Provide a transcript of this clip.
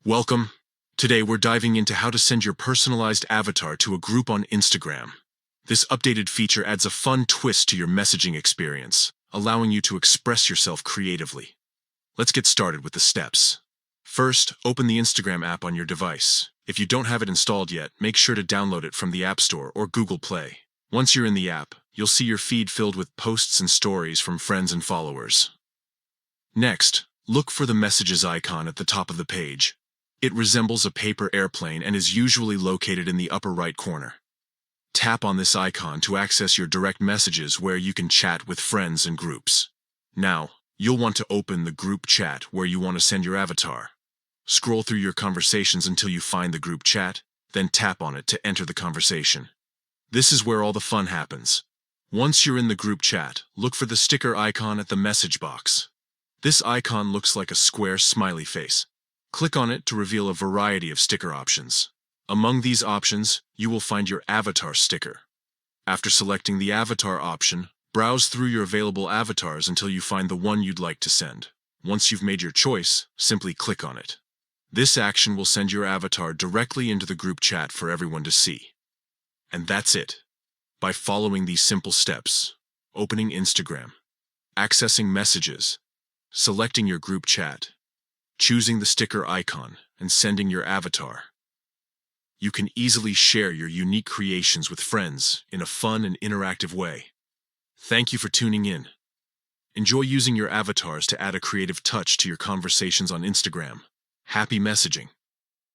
Welcome. Today we're diving into how to send your personalized avatar to a group on Instagram. This updated feature adds a fun twist to your messaging experience, allowing you to express yourself creatively. Let's get started with the steps. First, open the Instagram app on your device. If you don't have it installed yet, make sure to download it from the App Store or Google Play. Once you're in the app, you'll see your feed filled with posts and stories from friends and followers. Next, look for the messages icon at the top of the page. It resembles a paper airplane and is usually located in the upper right corner. Tap on this icon to access your direct messages where you can chat with friends and groups. Now, you'll want to open the group chat where you want to send your avatar. Scroll through your conversations until you find the group chat, then tap on it to enter the conversation. This is where all the fun happens. Once you're in the group chat, look for the sticker icon at the message box. This icon looks like a square smiley face. Click on it to reveal a variety of sticker options. Among these options, you will find your avatar sticker. After selecting the avatar option, browse through your available avatars until you find the one you'd like to send. Once you've made your choice, simply click on it. This action will send your avatar directly into the group chat for everyone to see. And that's it. By following these simple steps, opening Instagram, accessing messages, selecting your group chat, choosing the sticker icon, and sending your avatar, you can easily share your unique creations with friends in a fun and interactive way. Thank you for tuning in. Enjoy using your avatars to add a creative touch to your conversations on Instagram. Happy messaging!